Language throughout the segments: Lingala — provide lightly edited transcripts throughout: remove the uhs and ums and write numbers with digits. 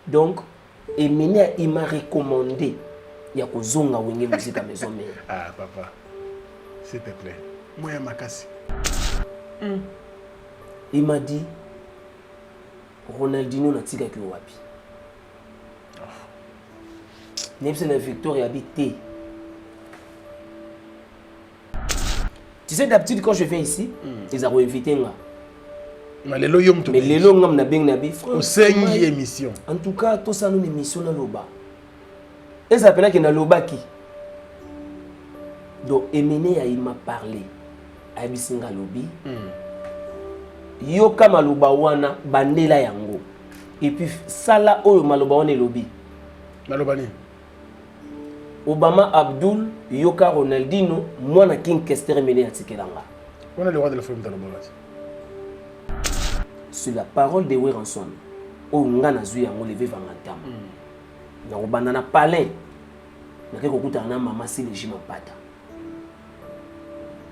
Donc Emene il m'a recommandé il y a kozonga wenge musique à maison mère. Ah papa, s'il te plaît. Moi ya makasi. Il m'a dit Ronaldinho na tika ki wapi. Même si la victoire habité. Tu sais d'habitude quand je viens ici, ils ont invité moi. Mais les loyaumes mais les longs na beng na bi au 5e émission. En tout cas, tout ça nous une émission na loba. Et ça s'appelle que na loba qui. Donc Emene il m'a parlé. Abisinga lobi. Yoka maloba wana bandela yango. Et puis sala oyo maloba wana lobi. Maloba ni. Obama Abdul Yoka Ronaldinho mwana King Kester Emene atikelanga. On a le roi de la film dans le monde. Sur la parole de Weranson, au ngana zui yango levé vangantam. Na obanda palais. Na ke kokuta na mama si le jima pata.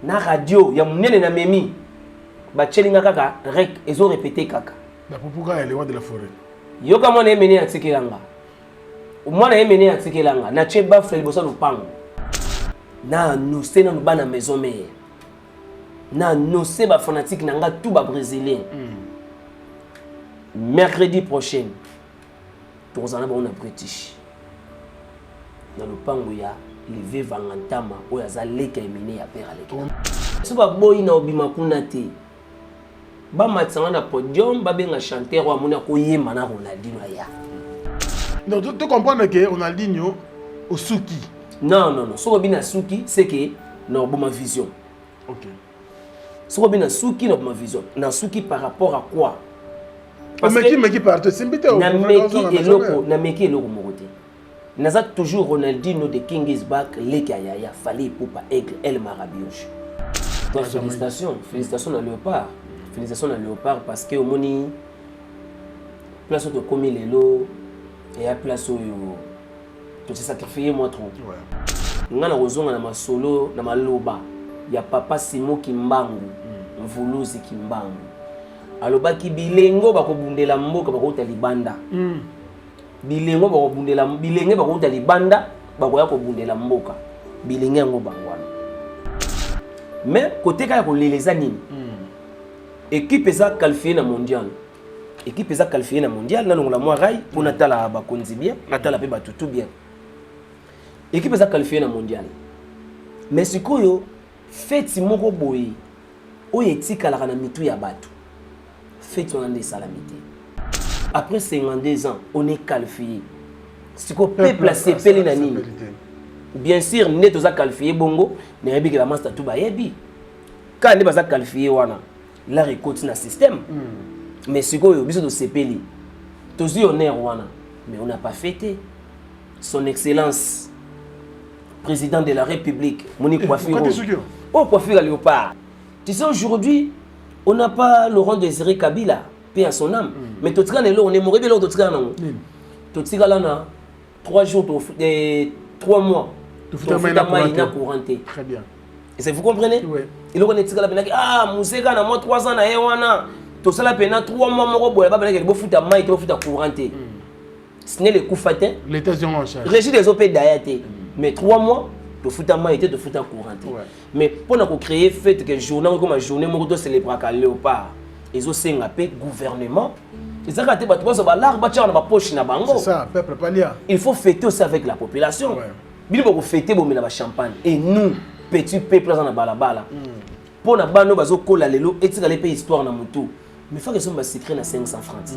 Na radio ya munene na memi. Ba chelinga kaka rek ezo répéter kaka. Na pupuka ya le roi de la forêt. Yoka mwana Emene atikelanga. Mwana Emene atikelanga na cheba frère bosa lupango. Na nous c'est na bana maison mère. Na nous c'est ba fanatique nanga tout ba brésilien. Mercredi prochain, nous allons avoir British. Dans le pangoya, levé vangantama, où il y a les Emene à père avec. Si vous avez un obima kunate, ba matsanga na podium, ba benga chanteur wa mona ko yema na Ronaldinho ya. Non, tu comprends que Ronaldinho au Suki. Non. Ce que Suki, c'est que non bon ma vision. OK. Ce que Suki non ma vision. Na Suki par rapport à quoi? Parce que qui part c'est invité au Nameki eloko mokote. Naza toujours Ronaldinho de King is back leka yaya fallait pour pas aigle El Marabioche. Donc félicitations à Léopard. Félicitations à Léopard parce que au moni place de commis lelo et à place où tu t'es sacrifié moi trop. Ngana kozonga na masolo na maloba ya papa Simo Kimbangu mvuluzi Kimbangu. Alobaki bilengo bakobundela mboka bakota libanda. Bilengo bakobundela bilenge bakota libanda bakoya kobundela mboka. Bilenge ngo bangwana. Mais côté ka koleleza nini? Équipe eza qualifiée na mondial. Équipe eza qualifiée na mondial na longola moi rai pour natala bakonzi bien, natala pe batutu bien. Équipe eza qualifiée na mondial. Mais sikoyo feti moko boyi oyetika la na mitu ya batu. Fait on a des salamités. Après 52 ans, on est qualifié. Si on peut placer Pelinani, bien sûr, nous sommes qualifiés bongo, mais on a master tout bayebi. Quand on est qualifié, là il continue le système. Mais si on a besoin de CPL, tous on est wana, mais on n'a pas fêté. Son Excellence, président de la République, Monique Coiffure. Oh, Coiffure à Léopard. Tu sais aujourd'hui. On n'a pas Laurent Désiré Kabila, paix à son âme. Mais tout le on est mort, tout le là, 3 jours, 3 mois. Tout le couranté. Très bien. Et vous comprenez? Oui. Il y a ah, Mousseka, moi 3 ans, tout ça, 3 mois, il faut foutre maï, il faut foutre couranté. Ce n'est le coup fatin. L'État est en charge. Régis des OP d'Ayate. Mais 3 mois, de foutre maï, de foutre couranté. Mais pour nous créer fait que journée comme journée de célébrer à Léopard, ils ont un gouvernement. Ils ont raté poche na bango. C'est ça, peuple palia. Il faut fêter aussi avec la population. Il faut fêter la champagne. Et nous, petits peuples dans la balabala. Pour na bano bazo kola lelo et les pays histoire na mutu. Mais il faut que ça soit secret na 500 francs.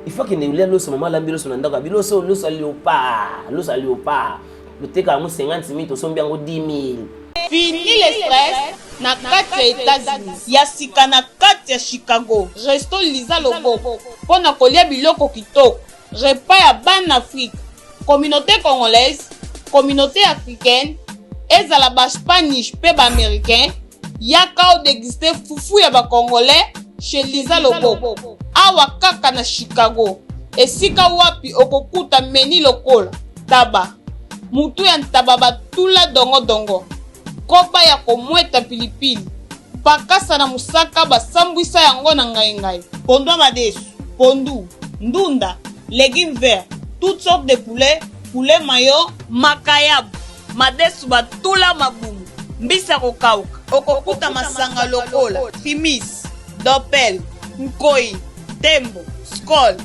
Il faut que nous l'ayons ce moment là biloso na ndaka biloso lo Léopard. Le teka 50 000 to sombi yango 10 000. Fini les stress na kati ya États-Unis ya sika na kati ya Chicago. Resto Liza Loboko pona kolia biloko kitoko. Repas ya ban Afrique. Communauté congolaise, communauté africaine, ezala ba Spanish pe ba américain. Yaka o déguster fufu ya ba congolais chez Liza Loboko. Awa kaka na Chicago. Esika wapi okokuta meni lokola taba. Mutu ya ntaba batula dongo. Kopa ya komweta pilipili. Pakasa na musaka basambwisa yango na ngai. Pondwa madesu, pondu, ndunda, légumes verts, toutes sortes de poulets, poulet mayo, makayab, madesu batula mabumu, mbisa kokauka, okokuta masanga lokola, fimis, dopel, nkoi, tembo, skol,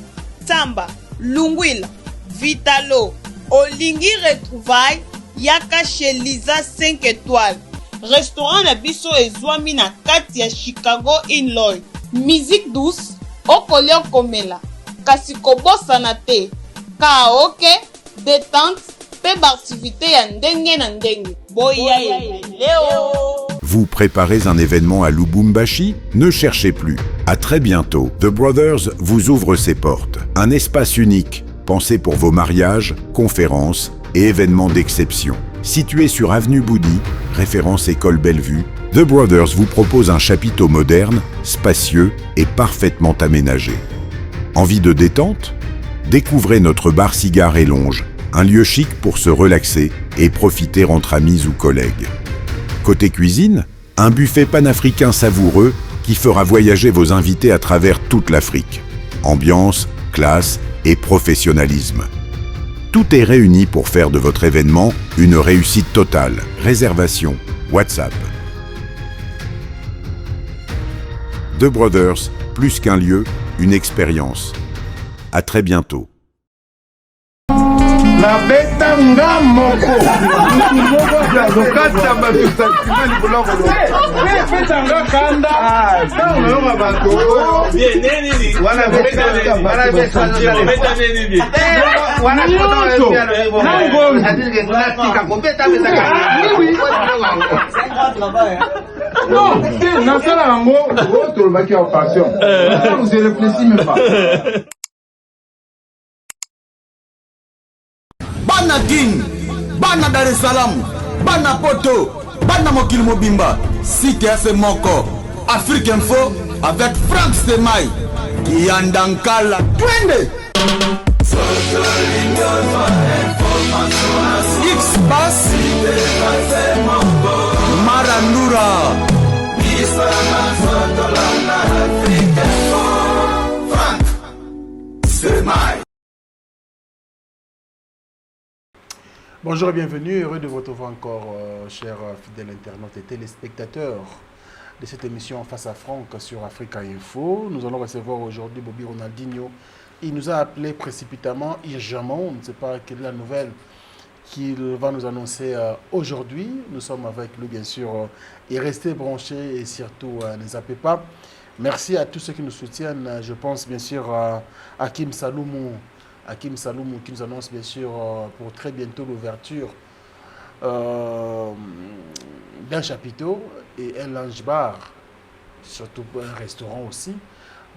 samba, lungwila, vitalo, olingi retrouvaille, yaka chez Lisa 5 étoiles. Restaurant na biso ezwami na kati ya Chicago Illinois. Musique douce, okolia komela, kasi kobosana te, karaoke, détente, pe activité ya ndenge na ndenge. Boya Leo. Vous préparez un événement à Lubumbashi? Ne cherchez plus. À très bientôt. The Brothers vous ouvre ses portes. Un espace unique, pensé pour vos mariages, conférences et événements d'exception. Situé sur Avenue Boudy, référence École Bellevue, The Brothers vous propose un chapiteau moderne, spacieux et parfaitement aménagé. Envie de détente? Découvrez notre bar cigare et longe, un lieu chic pour se relaxer et profiter entre amis ou collègues. Côté cuisine, un buffet panafricain savoureux qui fera voyager vos invités à travers toute l'Afrique. Ambiance, classe et professionnalisme. Tout est réuni pour faire de votre événement une réussite totale. Réservation, WhatsApp. The Brothers, plus qu'un lieu, une expérience. À très bientôt. La beta nga moko. Lokata batuta kimani kuloko. Beta nga kanda. Sawa nga bato. Nini. Wana beta wana beta nini. Wana kota. Nango. Atinge tunatika kopeta beta kanda. Non, c'est nasala nango. Autre baki en passion. Vous y réfléchissez même pas. Bana King, Bana Dar es Salaam, Bana Poto, Bana Mokil Mobimba, Site FM Moko, Afrique Info avec Frank Stemai, Yandankala, Twende. X-Bass, Marandura, Frank Stemai. Bonjour et bienvenue, heureux de vous retrouver encore, chers fidèles internautes et téléspectateurs de cette émission Face à Franck sur Africa Info. Nous allons recevoir aujourd'hui Bobby Ronaldinho. Il nous a appelé précipitamment, urgemment, on ne sait pas quelle est la nouvelle qu'il va nous annoncer aujourd'hui. Nous sommes avec lui bien sûr et restez branchés et surtout ne zappez pas. Merci à tous ceux qui nous soutiennent, je pense bien sûr à Hakim Saloumou. Hakim Saloumou qui nous annonce bien sûr pour très bientôt l'ouverture d'un chapiteau et un lounge bar, surtout un restaurant aussi.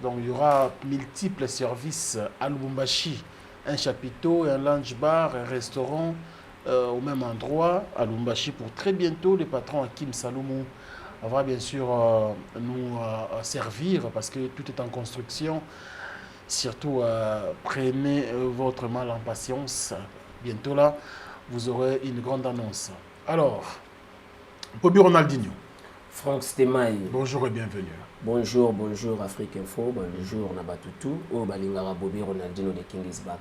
Donc il y aura multiples services à Lubumbashi, un chapiteau, un lounge bar, un restaurant au même endroit à Lubumbashi pour très bientôt. Le patron Hakim Saloumou va bien sûr nous servir parce que tout est en construction. Surtout, prenez votre mal en patience. Bientôt là, vous aurez une grande annonce. Alors, Bobby Ronaldinho. Franck Stemai. Bonjour et bienvenue. Bonjour, bonjour Afrique Info. Bonjour Nabatutu. Oh, Balingara Bobby Ronaldinho de King is back.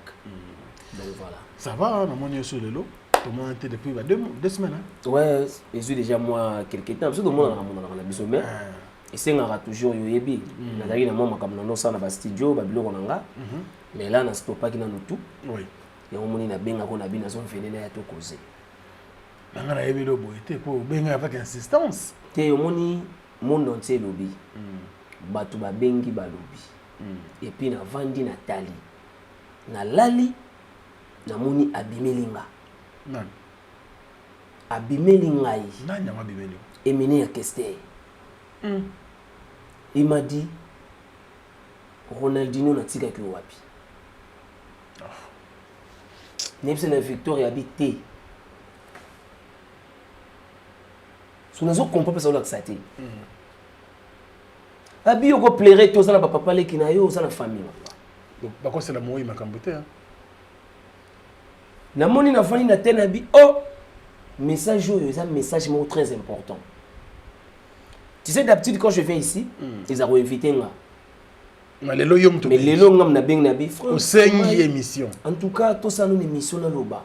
Donc voilà. Ça va, on a sur le lot. Comment était depuis 2 semaines hein? Ouais, je suis déjà moi quelques temps. Parce que tout le monde a un bisou. Et c'est toujours yoyebi. Nazali na mama comme nando sana ba studio ba biloko nanga. Mais là na stop pas ki na tout. Oui. Et on moni na benga ko na bina so fenene ya to causer. Nanga na yebi lo boité pour benga avec insistance. Té moni monde entier lobi. Batu ba bengi ba lobi. Et puis na vandi na tali. Na lali na moni abimelinga. Nan. Abimelinga yi. Nan ya abimeli. Emene ya keste. Il m'a dit Ronaldinho n'a tika ki wapi. Nebse na Victoria habité. So nazo comprendre ça la xaté. Abi yoko plairait to ça na papa le kina yo ça na famille. Ba ko c'est la moyi makambote hein. Na moni na fani na tena bi oh message yo c'est un message très important. Tu sais, d'habitude, quand je viens ici, ils ont invité moi. Mais les loyaux mais les longs na beng na bi au 5 émission. En tout cas tout ça nous émission na loba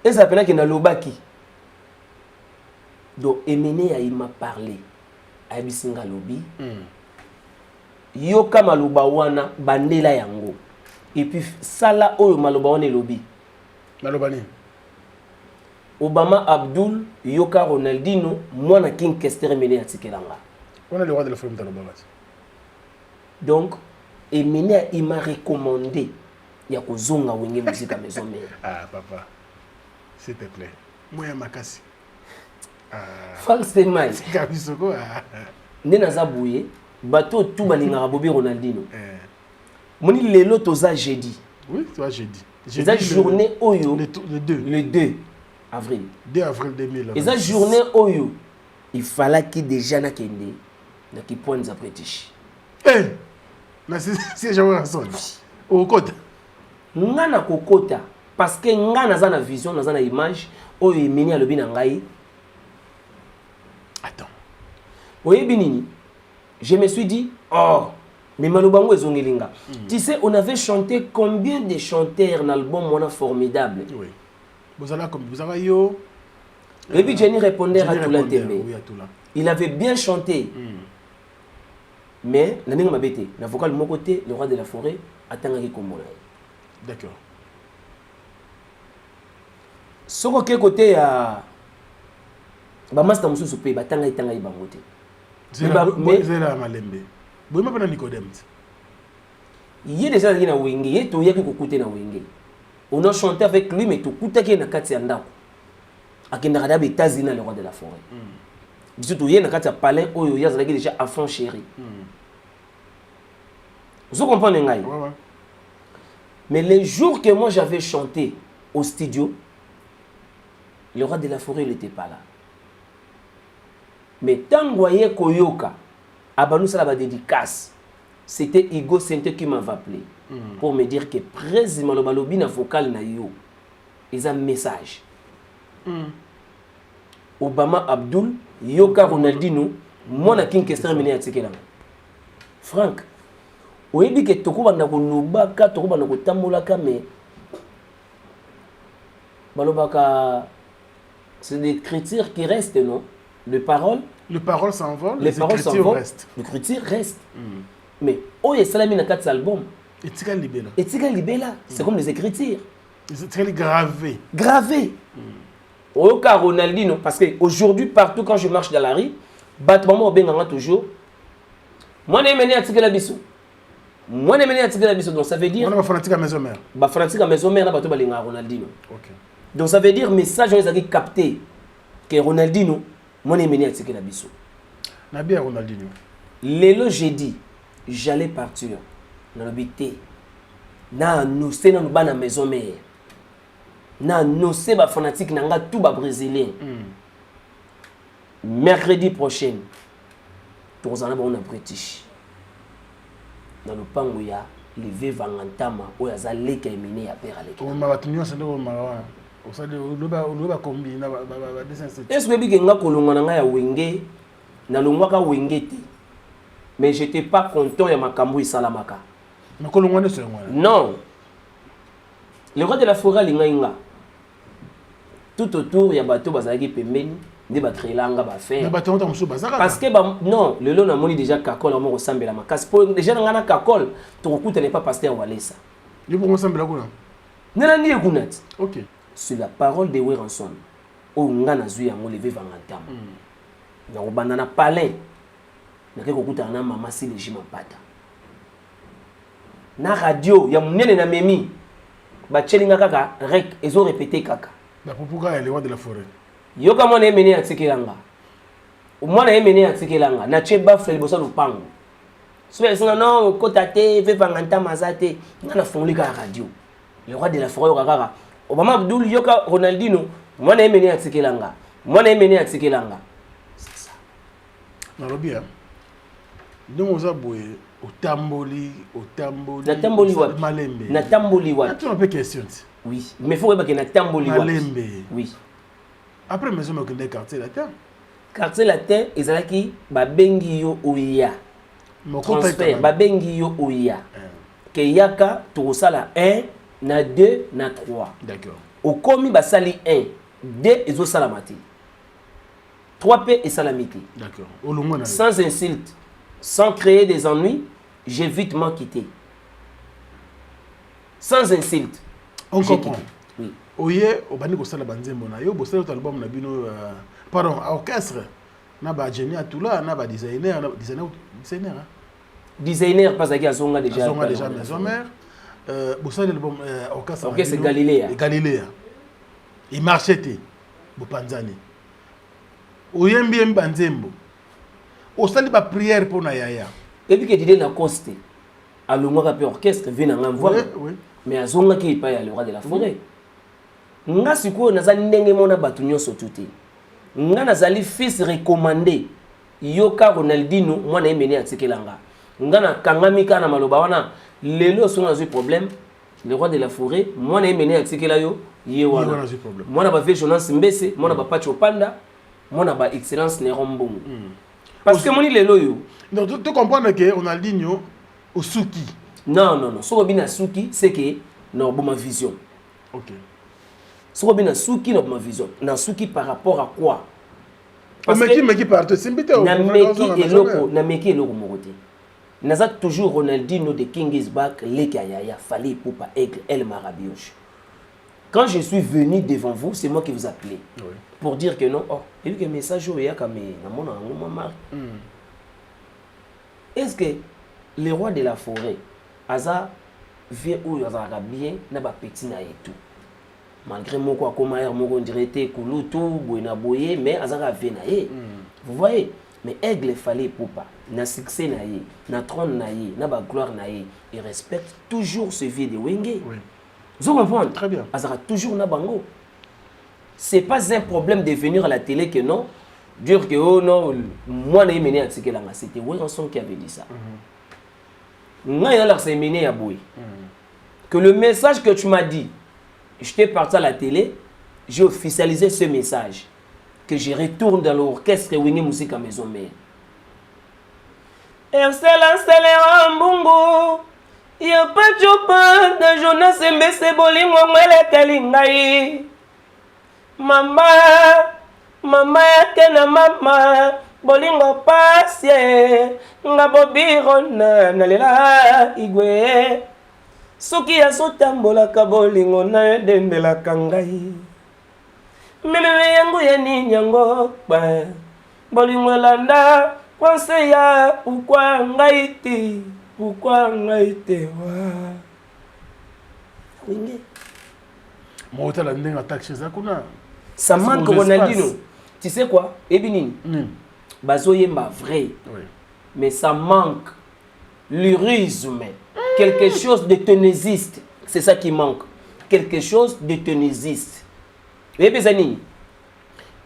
et ça appelle que na loba qui donc Emene il m'a parlé a bisinga lobi yoka maloba wana bandela yango et puis sala oyo maloba wana lobi Maloba ni Obama Abdul yoka Ronaldinho mwana King Kester Emene atikelanga on a le roi de la film Maloba. donc Emene il m'a recommandé ya kozonga wenge musique à maison mère. Ah papa s'il te plaît moi ya makasi Frank Steinmeier kabisoko nde naza boye bato tout balingaka bobi Ronaldinho moni lelo toza jeudi oui toi jeudi eza journée oyo le 2 avril 2 avril 2000 eza journée oyo il fallait que déjà nakende na kipoints après tishi na si jawa son au kota nga na kokota parce que nga naza na vision naza na image oyo Emene alobi na ngai. Attends. Oyebi nini? Je me suis dit, oh, mais Malobango ezongelinga. Tu sais, on avait chanté combien de chanteurs dans l'album Mona formidable. Oui. Vous avez yo. Et puis Jenny répondait à tout Oui, l'intérêt. à tout là. Il avait bien chanté. Mais, Naninga Mabete, la vocale de mon côté, le roi de la forêt, attendait comme D'accord. Ce côté à Bamasta Moussou Pé, Batanga et Tanga Ibangote. C'est la Malembe. Vous m'avez dit Nicodème. Il y a des gens qui sont wenge, il y a des gens qui sont wenge. On a chanté avec lui, mais tout le monde a été en train de se le roi de la forêt. Surtout, il y a des palais où il y a déjà à fond chéri. Vous comprenez? Mais les jours que moi j'avais chanté au studio, le roi de la forêt n'était pas là. Mais tant que vous voyez Koyoka, Abanoussa la dédicace, c'était Igo Sente qui m'avait appelé pour me dire que président le balobi na vocal na yo, ils ont un message. Obama Abdul, Yoka Ronaldinho, moi na King Kester Emene atikelanga. Franck, oyebi ke toko banda ko lobaka, toko banda ko tambolaka mais balobaka c'est des écritures qui restent, non? Les paroles s'envolent, les écritures restent. L'écriture reste. Mais oye salami na quatre albums. Etika Libela. Etika Libela, c'est comme des écritures. C'est gravé. Gravé. Oyoka Ronaldinho, parce qu'aujourd'hui, partout quand je marche dans la rue, Batman au Benganga toujours. Moi, je suis Atika Labiso. Moi, je suis Atika Labiso. Donc ça veut dire. On est fanatique à maison mère. Fanatique à maison mère, on est Ronaldinho. Ok. Donc ça veut dire, message, on a capté que Ronaldinho, moi, je suis Atika Labiso. Nabi à Ronaldinho. Lelo, j'ai dit, j'allais partir dans l'habité. Nous sommes dans la maison mère. Nous sommes fanatiques, nous sommes tous brésiliens. Mercredi prochain, nous allons avoir un British. Dans le pango, il y a levé Vangantama, où il y a les Emene à Père Alek. Est-ce que vous avez kolongana wenge na longwaka wengete? Mais je n'étais pas content de ma cambouille salamaka. Non. Le roi de la forêt lingainga. Tout autour, il y a bateau bazaki pembeni, des batteries langa ba faire. Parce que non, le long a moni déjà kakol on ressemble la makas. Déjà ngana kakol, ton coup n'est pas pasteur walesa. Il faut ressemble la kuna. Nana ni ekunat. OK. Sur la parole de Weranson, o ngana zui yango levé vangantama. Na obandana palais. Na ke kokuta na mama si légime pata. Na radio ya munene na memi. Ba chelinga kaka rek ezo répéter kaka. La pourquoi elle est roi de la forêt. Yoka mwana Emene atikelanga. Mwana Emene atikelanga na cheba frère bosa lupango. So esinga non kota te ve vangantama zate ngana fongoli ka radio. Le roi de la forêt kaka. Obama Abdul yoka Ronaldinho mwana Emene atikelanga. Mwana Emene atikelanga. C'est ça. Na lobia. Donc on a boye au tamboli na tamboli wa Malembe. Na tamboli wa. Tu as une question. Oui, mais faut que na tamboli wa. Malembe. Oui. Après maison me connaît quartier latin. Quartier latin ezalaki ba bengi yo oya. transfert babengi yo oya ke yaka tokosala 1 na 2 na 3 d'accord okomi basali 1 2 ezosala te 3p esalami te d'accord sans insulte sans créer des ennuis j'ai vite m'en quitté sans insulte on comprend oui oye obani kosala banzembo na yo bosala to album na bino pardon orchestre na ba génie atula na ba designer designer pas aki azonga déjà maison mère bosala l'album orchestre Galilea il marchait te bopanzani oyembi banzembo osali ba prière pour na yaya et puis que didé na coste alongaka pe orchestre vina ngamva mais azonga ki pa ya le roi de la forêt nga siko nazali ndenge mona batu nyonso tuti nga nazali fils recommandé yoka Ronaldinho mwana emene atikelanga nga na kangami kana maloba wana lelo songa zui problème le roi de la forêt mwana emene atikela yo ye wana mwana ba Jonas Mbese mwana ba Pacho Panda mwana ba excellence Néron Mbongo parce que moni lelo yo donc tu comprends que Ronaldinho osuki non soko bina suki c'est que non bon ma vision OK soko bina suki non ma vision na suki par rapport à quoi parce que meki partout simbite na meki eloko mokote naza toujours Ronaldinho de King is back leka yaya fallait pour pas aigle El Marabioche. Quand je suis venu devant vous, c'est moi qui vous appelez. Oui. Pour dire que non, oh, et que message au ya comme est-ce que le roi de la forêt aza vient où aza bien na ba petit na et tout. Malgré mon quoi comme air mon dirait kulutu boina boye mais aza vient na et. Vous voyez? Mais aigle fallait pour pas na succès na ye, na trône na ye, na ba gloire na ye, il respecte toujours ce vieux de Wenge. Oui. Vous comprenez? Très bien. Azara toujours na bango. C'est pas un problème de venir à la télé que non, dire que oh non, moi na mené à Tikelanga, c'était Weranson qui avait dit ça. Nga yana la mené à Boy. Que le message que tu m'as dit, j'étais parti à la télé, j'ai officialisé ce message que je retourne dans l'orchestre Wenge Musique à Maison Mère. Excellence Léon Mbongo. Yo pachopa de Jonas Mbese bolingo ngwele telingai. Mama yake na mama bolingo pasye nga bobirona nalela igwe. Soki ya sotambolaka bolingo na dendelaka ngai. Meme yangu ya nini yango ba bolingo landa conseilla pourquoi ngai ti. Pourquoi on a été ça manque Ronaldinho. Tu sais quoi? Ebinini. Bazo yemba vrai. Oui. Mais ça manque lyrisme. Quelque chose de tenésiste. C'est ça qui manque. Quelque chose de tenésiste. Et Bezani,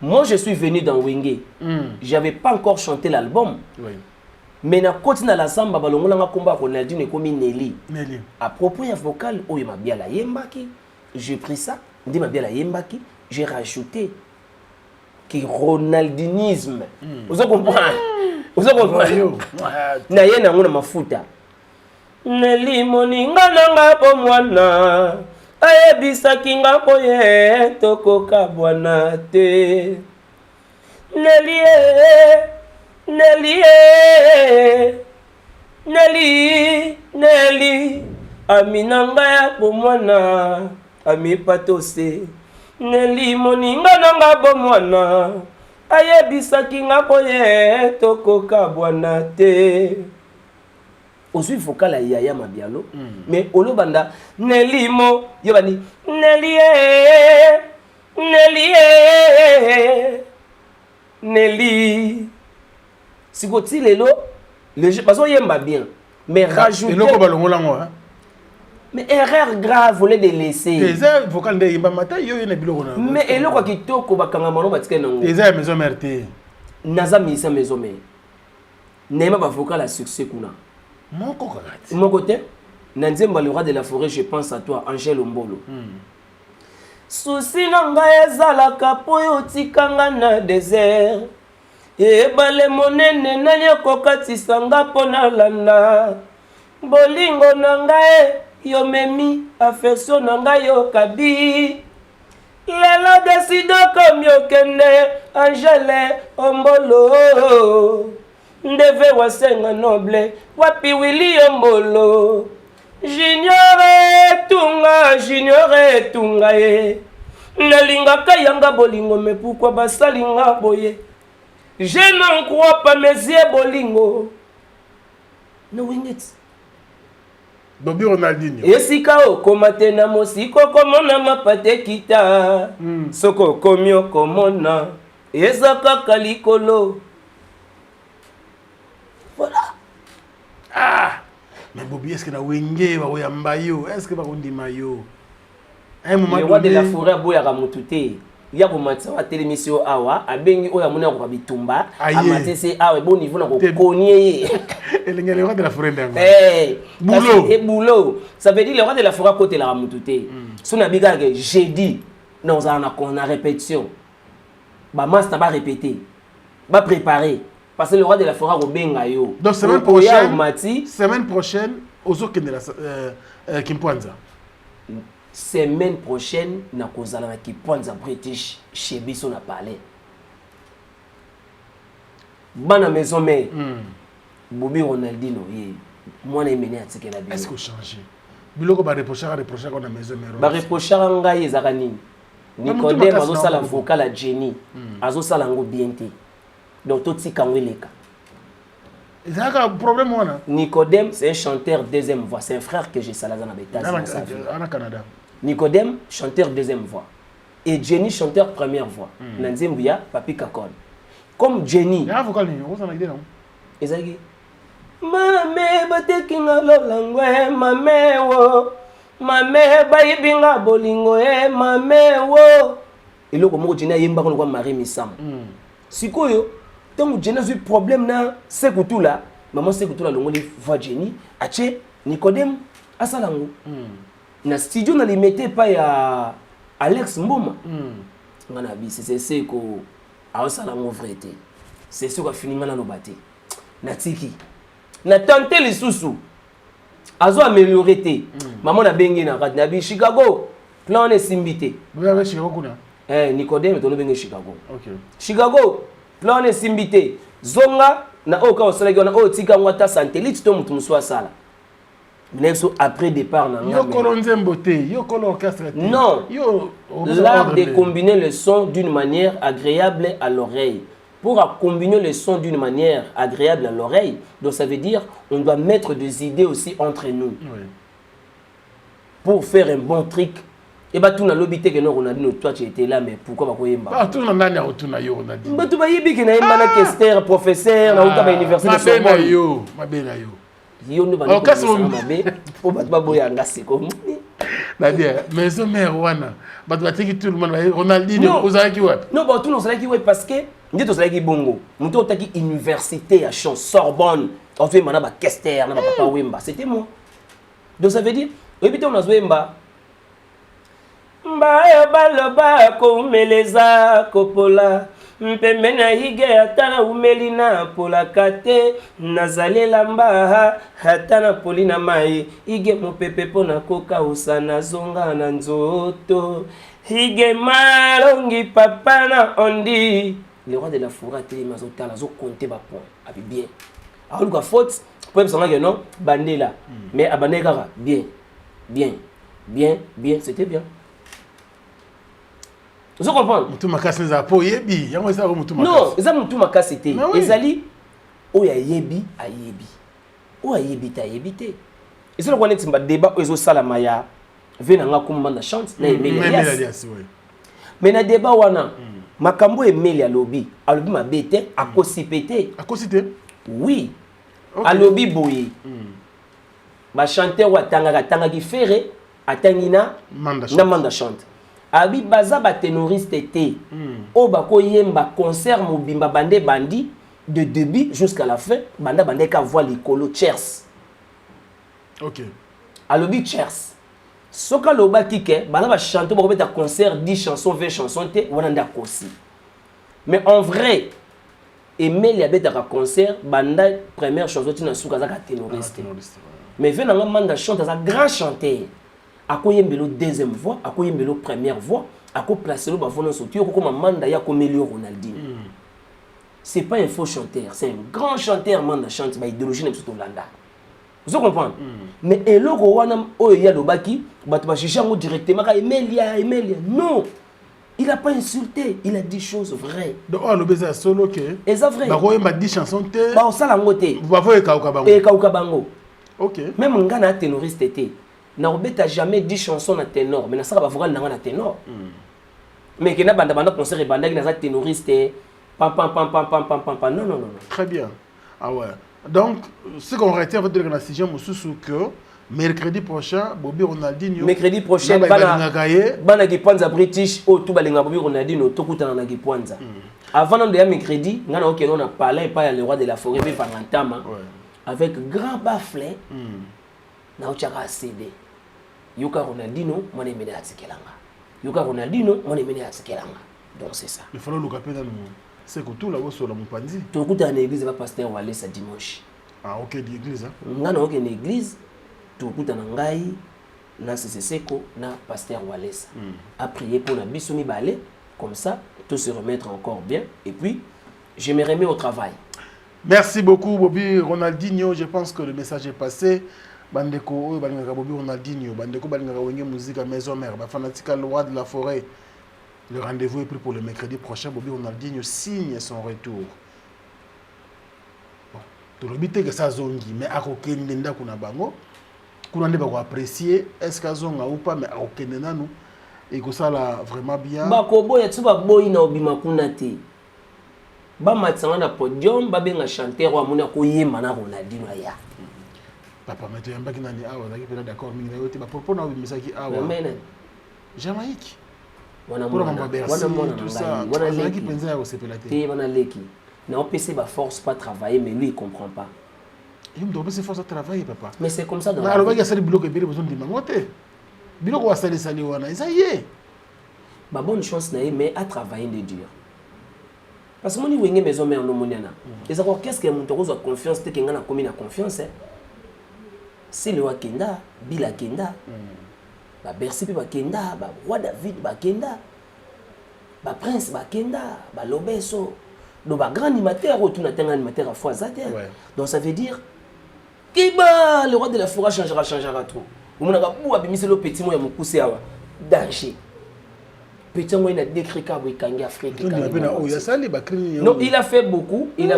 moi je suis venu dans Wenge. J'avais pas encore chanté l'album. Oui. Mais na koti na la samba balongola nga komba Ronaldinho ekomi Nelly. À propos ya vocal oyo mabia la yembaki, j'ai pris ça, ndi mabia la yembaki, j'ai rajouté que Ronaldinisme. Vous comprenez? Vous comprenez? Na yena ngona mafuta. Nelly moninga nanga po mwana, ayebisaki nga po ye tokoka bwana te. Nelly aminanga ya bomwana ami patose Nelly moninga nanga bomwana ayebisaki nga boye tokoka bwana te osui fokala yaya mabialo mais olobanda Nelly mo yobani Nelly si goti lelo les parce que yemba bien mais rajouter mais erreur grave voulait de laisser les airs vocal de yemba mata yo yena biloko na mais eloko kitoko bakanga mano batika nango les airs maison mère te naza misa maison mère nema ba vocal à succès kuna mon côté Nanzemba le roi de la forêt je pense à toi Angèle Ombolo souci nanga ezalaka po yo tikanga na désert ebale monene nani akokatisa nga mpo nalanda bolingo na ngai yo memi affection na ngai yo kabi lelo desido komi okende Angele Ombolo ndeve wasenga noble wapi Willy Ombolo Junior etunga ye nalingaka yanga bolingo mais pourquoi basalinga boye je n'en crois pas mes yeux bolingo no wingets Bobby Ronaldinho. Esika okoma te na mosiko komona mapate kita soko komi okomona eza kaka likolo. Voilà. Ah, mais Bobby, est-ce que la wenge va oyamba yo? Est-ce que va ondima yo? Un moment le roi de la forêt boya ramutute. Ya ko matsa wa télémission awa abengi oya mona ko bitumba amatese awa bon niveau na ko konye. Le roi de la forêt ndango. Boulot. Et boulot. Ça veut dire le roi de la forêt côté la ramutute. Sona biga que j'ai dit non on a répétition. Ba master ba répéter. Ba préparer. Parce que le roi de la forêt Robenga yo. Donc semaine prochaine, Ozo Kendela Kimpanza. Semaine prochaine, na kozala na Kimpanza British chez Biso na palais. Bana maison mais Bobby Ronaldinho moi na mené à tikela bien. Est-ce que changer? Biloko ba reprocher qu'on a maison mais. Ba reprocher nga ezaka nini? Nicodème azo sala vocal à Jenny. Azo sala ngo bien té. Donc tout si kangweleka. C'est un problème moi. Nicodème c'est un chanteur deuxième voix, c'est un frère que j'ai salazan à Bétas en Canada. Nicodème chanteur deuxième voix et Jenny chanteur première voix. Nanzembuya Papi Kakon. Comme Jenny. Il y a un vocal on s'en a idée non. Ezagi. Mame batekinga lolangwe mame wo. Mame bayibinga bolingo mame wo. Eloko moko Jenny yemba ko kwa Marie Misam. Sikoyo tant que Jenny a eu problème na Sekutu là, maman Sekutu là longoli voix Jenny, ache Nicodème asalango. Na studio na limité pas ya Alex Mboma. Ngana bi c'est Seko asalango vraité. C'est ce qu'on fini ngana no baté. Na tiki. Na tenter les sous-sous. Azo améliorer té. Maman na bengi na rat na bi Chicago. Plan est simbité. Vous avez Chicago kuna? Nicodème to no bengi Chicago. OK. Chicago plan est simbité. Zonga na oka osalaki na o tika ngwata satellite to mutu muswa sala. Nexo après départ na yo kolonze mbote, yo kolo orchestre. Non. L'art de combiner le son d'une manière agréable à l'oreille. Pour combiner le son d'une manière agréable à l'oreille, donc ça veut dire on doit mettre des idées aussi entre nous. Oui. Pour faire un bon truc. Et bah tout na lobité que non on a dit toi tu étais là mais pourquoi pas koyemba bah tout na nani autour yo on a dit bah tout ba yibi que na yemba na kester professeur na uta université de Sorbonne mabena yo no ba no mabe pour ba ba boya ngasi ko na bien maison mère wana ba tu atiki tout le monde Ronaldinho ozaki wapi non bah tout non ozaki wapi parce que ndi to ozaki bongo muto otaki université à Champ Sorbonne on fait mana ba kester na ba papa wemba c'était moi donc ça veut dire ebité on a wemba Mbaya baloba komeleza kopola mpembe na hige atana umelina pola kate nazalela mba hatana polina mai hige mopepe pona koka usana zonga na nzoto hige malongi papa na ondi le roi de la forêt télé mazotala zo compter ba point abi bien alors ka faute pour me que non bandela mais abandeka bien c'était bien. Vous comprenez? Mutu makasi za po yebi, yango eza ko mutu makasi. Non, eza mutu makasi te. Ezali oya yebi ayebi. Oya yebi ta yebite. Eza le connect ba débat ezo salama ya venanga kumbanda chante na Emile Elias. Mais na débat wana makambo Emile alobi mabete akosipete. Akosite? Oui. Alobi boye. Ba chanteur wa tanga ki fere atangina na manda chante. Abi baza ba ténoriste té o bako yemba concert mobimba bande bandi de début jusqu'à la fin banda bande ka voix likolo chers. OK. Alobi chers. Soka loba kike bana ba chanter bako mettre concert 10 chansons 20 chansons té wana nda kosi. Mais en vrai Emeli abetaka concert banda première chanson tina suka zaka ténoriste. Mais venanga manda chante un grand chanteur. Akoyembelo deuxième voix, akoyembelo première voix, ako placer le bavono sauté comme manda ya Melio Ronaldinho. C'est pas un faux chanteur, c'est un grand chanteur manda chante ba idéologie na biso Landa. Vous comprenez? Mais eloko wana oyo ya lobaki, bato ba chercher ngo directement ka Emelia. Non. Il n'a pas insulté, il a dit choses vraies. Donc, on a besoin de solo que. Et c'est vrai. Il a dit chanson. Bah, ça l'a ngoté. Vous avez Kaukabango. Et Kaukabango. Ok. Même un gars n'a ténoriste été. N'a jamais dit chanson à ténor, mais ça va voir na ténor. Mais qu'il n'a pas de concert et banda qui n'a ténoriste. Pam. Non. Très bien. Ah ouais. Donc, ce qu'on retient de la décision, c'est que. Mercredi prochain, Bobby Ronaldinho. Mercredi prochain, bana Gipwanza British, ou tout balinga Bobby Ronaldinho, tout coûte na Gipwanza. Avant de mercredi, on a parlé par le roi de la forêt, avec grand baflet, na ochaka CD. Yuka Ronaldinho, mon émene à Tsekelanga. Yuka Ronaldinho, mon émene à Tsekelanga. Donc c'est ça. Il faut le capter dans c'est que tout là-haut sur la Mupandi. Tout coûte en église, va pasteur ou aller ça dimanche. Ah, ok, l'église. On a une église. Tout le monde a na Seko na pasteur Wallace a prié pour la bisoumi balé comme ça tout se remettre encore bien et puis je me remets au travail. Merci beaucoup Bobby Ronaldinho, je pense que le message est passé. Bandeko Bobby Ronaldinho, Bandeko Balingaka Wenge musique à maison mère, fanatique le roi de la forêt. Le rendez-vous est pris pour le mercredi prochain. Bobby Ronaldinho signe son retour. Bon, tout le but est que ça zongi mais à aucun ndenda kuna bango. Qu'on ne va apprécier est-ce qu'ils ont ou pas mais aucun de nous et que ça là vraiment bien ba ko boya tsuba boy na obima kuna te ba matsanga na podium ba benga chanteur wa mona ko yema na Ronaldinho ya papa mais tu yamba ki nani awa zaki pela d'accord mingi na yote ba propos na obimisa ki awa mais Jamaïque wana mona tout ça wana leki penza ya osepela te wana leki na OPC ba force pas travailler mais lui il comprend pas. Il me doit se forcer à travailler, papa. Mais c'est comme ça dans la vie. Il y a des blocs qui ont besoin de m'envoyer. Les blocs qui ont sali wana, ça y est. Ma bonne chance mais à travailler de dur. Parce que moi ni wenge maison mère no moniana. Et ça qu'est-ce que mon tozo confiance te kenga na komi na confiance. C'est le wakenda, bila kenda. Ba Bercy ba kenda, ba roi David ba kenda. Ba prince ba kenda, ba lobeso. Donc ba grand animateur ou tout na tenga animateur à fois zater. Donc ça veut dire Kiba, le roi de la forêt changera trop. Vous m'avez dit le petit moyen poussé à danger. Petit moyen a décrit qu'à Afrique. Non, il a fait beaucoup, mais il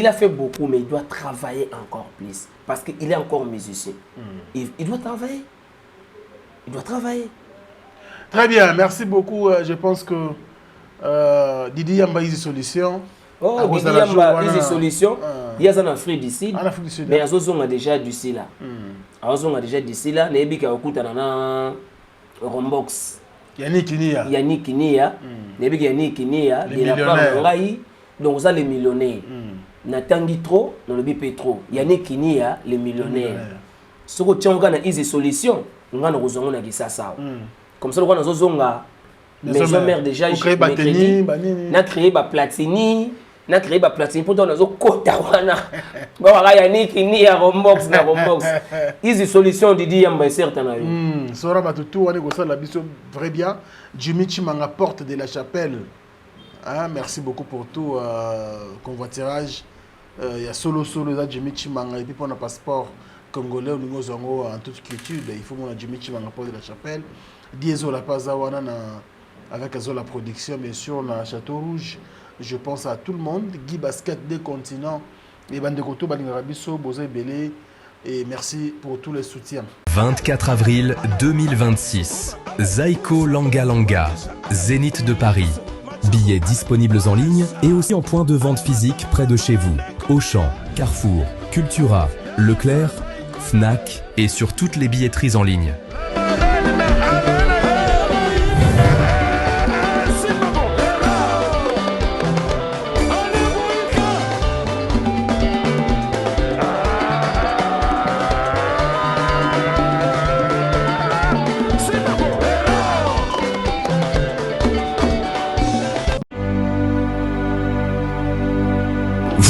a fait beaucoup, mais il doit travailler encore plus parce qu'il est encore musicien. Il doit travailler. Très bien, merci beaucoup. Je pense que Didi Yamba is solution. Oh, Didi Yamba is solution. Il y a un Afrique d'ici, mais Azozon a déjà d'ici là. Azozon a déjà d'ici là. Nebika okuta na Rombox. Yannick Nia. Nebika Yannick Nia. Il a pas ngai. Donc ça les millionnaires. Na tangi trop, dans le bip trop. Yannick Nia les millionnaires. Ce que tu as na is solution. On a rozongo na gisasa. Comme ça on a Azozonga. Maison mère déjà créé Batini, na créé ba Platini. Na créé ba platine pour donner kota wana ba Yannick ni ya Rombox na Rombox easy solution Didi Yamba certain na yo sora batutu wana ko sala biso très bien Jimmy Chimanga porte de la chapelle hein, merci beaucoup pour tout convoiturage il y a solo za Jimmy Chimanga et puis pour un passeport congolais au zongo en toute culture il faut mon Jimmy Chimanga porte de la chapelle Dieso la paza wana na avec la production bien sûr na Château Rouge. Je pense à tout le monde, Guy Basket des continents, les bandes de Koto, Balingarabiso, Bozé Belé, et merci pour tous les soutiens. 24 avril 2026, Zaiko Langa Langa, Zénith de Paris. Billets disponibles en ligne et aussi en point de vente physique près de chez vous. Auchan, Carrefour, Cultura, Leclerc, Fnac et sur toutes les billetteries en ligne.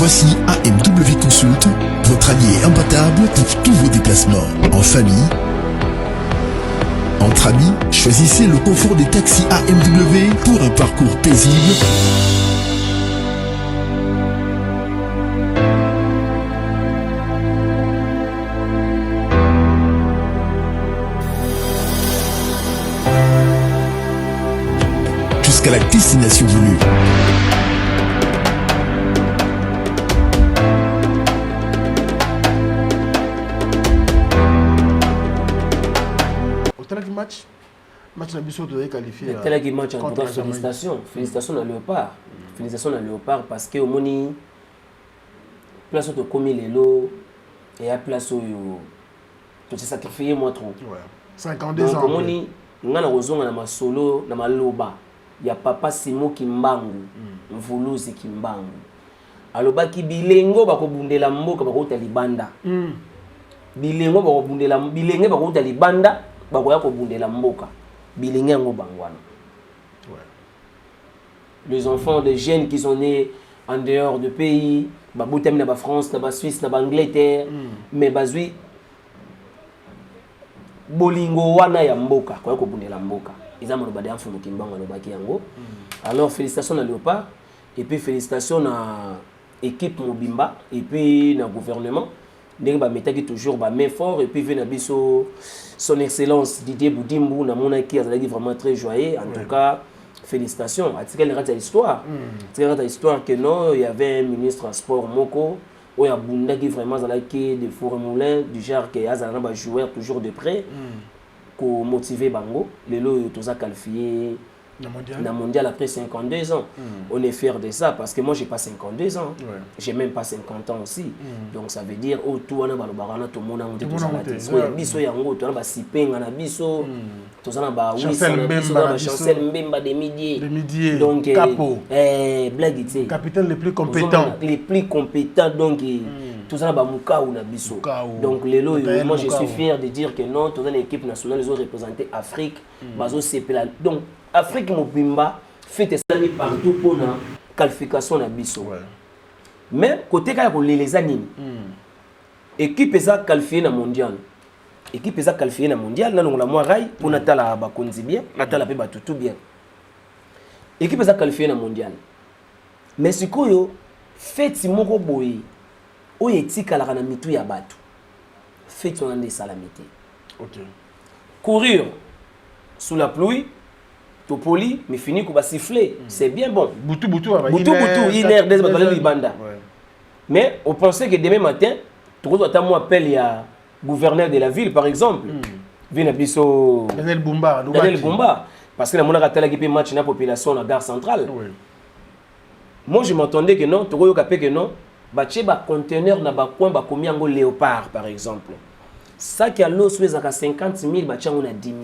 Voici AMW Consult, votre allié imbattable pour tous vos déplacements. En famille, entre amis, choisissez le confort des taxis AMW pour un parcours paisible. Jusqu'à la destination voulue. Match Nabiso doit être qualifié. Tel match en tout cas, félicitations. Félicitations à Léopard. Félicitations à Léopard parce que au moni place où tu commis les lots et à place où tu t'es sacrifié moi trop. Ouais. 52 ans. Donc au moni ngana rozonga na masolo na maloba ya papa Simo Kimbangu mvuluzi Kimbangu alobaki bilengo bakobundela mboka bakota libanda. Bilengo bakobundela bilenge bakota libanda bakoya kobundela mboka. Bilenge ngo bangwana. Les enfants de jeunes qui sont nés en dehors du pays, babutem na ba France, na ba Suisse, na ba Angleterre, mais bazui bolingo wana ya mboka, koya kobundela mboka. Ils ont maloba de Mfumu Kimbangu alobaki yango. Alors félicitations à Léopard et puis félicitations à équipe Mobimba et puis na gouvernement. Ndenge ba metaki toujours ba main fort et puis vient biso son excellence Didier Boudimbu na monaki azalaki vraiment très joyeux en tout cas félicitations à tika le histoire tika histoire que non il y avait un ministre en sport moko où il y a bundaki vraiment azalaki de four moulin du genre que azalana ba joueur toujours de près ko motiver bango lelo toza qualifié na mondial après 52 ans. On est fiers de ça parce que moi j'ai pas 52 ans. J'ai même pas 50 ans aussi. Donc ça veut dire oh tout on a balobarana tout monde on dit tout ça là. Biso yango to na ba sipenga na biso. To ça na ba oui Chancel Mbemba de Midi. Donc Capo. Blague tu sais. Capitaine les plus compétents. Les plus compétents donc tout ça na ba muka ou na biso. Donc lelo moi je suis fier de dire que non toute l'équipe nationale ils ont représenté Afrique. Bazo sepela. Donc Afrique Mobimba fait ça partout pour la qualification na biso. Mais côté ka ko les anime. Équipe eza qualifiée na mondial. Équipe eza qualifiée na mondial na longola moi rai pour natala ba konzi bien, natala pe ba tout bien. Équipe eza qualifiée na mondial. Mais sikoyo feti moko boyi o etika la na mitu ya batu. Feti on a des salamité. OK. Courir sous la pluie poli mais fini qu'on va siffler c'est bien bon boutou iner des batale libanda mais on pensait que demain matin tout le temps moi appelle il y a gouverneur de la ville par exemple vient biso Daniel Bumba parce que la mona ratala qui peut match na population na gare centrale moi je m'entendais que non tout capé que non ba conteneur na ba coin ba combien ngo Léopard par exemple ça qui a l'eau soit à 50 000 ba on a 10 000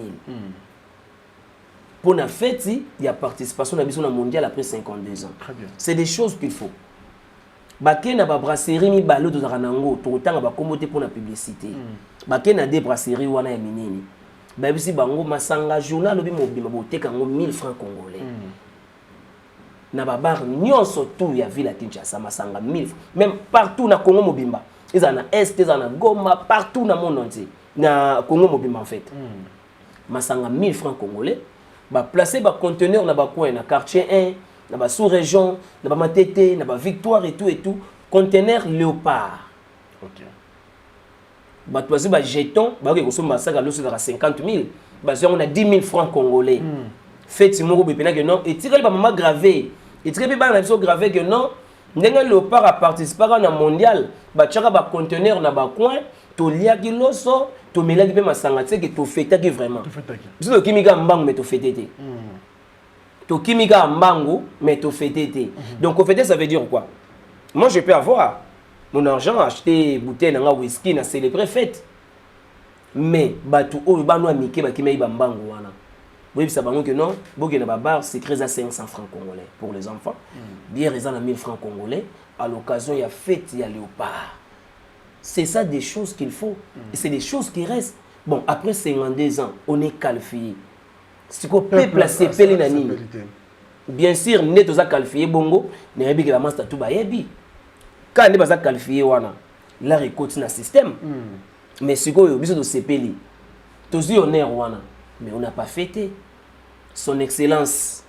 pour la fête, il y a participation à la mondiale après 52 ans. C'est des choses qu'il faut. Baké na ba brasserie mi balo to zaranango to tanga ba komote pour la publicité. Baké na des brasseries wana ya minini. Ba bisi bango masanga journal obi mobima boteka ngo 1000 francs congolais. Na ba bar nyonso tout ya ville à Kinshasa masanga 1000 même partout na Congo mobimba. Ils en a est, ils en a Goma partout dans le monde entier. Na Congo mobimba en fait. Masanga 1000 francs congolais. Ba placer ba conteneur na ba coin na quartier 1 na ba sous-région na ba Matete na ba Victoire et tout conteneur Léopard. OK. Ba placer ba jeton ba ko somba saka loso za 50 000 ba on a 10 000 francs congolais. Fait moko bepena que non et tiré ba mama gravé et tiré ba na biso gravé que non ndenga Léopard a participé na mondial ba tchaka ba conteneur na ba coin to liaki loso to melaki pe masanga tseke to fêtaki vraiment biso to kimika mbangu mais to fêtete to kimika mbangu mais to fêtete donc au fêter ça veut dire quoi moi je peux avoir mon argent acheter bouteille na whisky na célébrer fête mais batu o bano amike ba kimai ba mbangu wana oui ça bango que non boke na ba bar c'est 500 francs congolais pour les enfants bière ils en 1000 francs congolais à l'occasion il y a fête il y a Léopard. C'est ça des choses qu'il faut. Et c'est des choses qui restent. Bon, après 52 ans, on est qualifié. Si on peut placer Pélénanine, bien sûr, on est qualifié, bongo, mais il y a un master tout bayebi. quand on est qualifié wana là récolte na système mais ce qu'on biso de CPL tous honneur wana mais on n'a pas fêté son excellence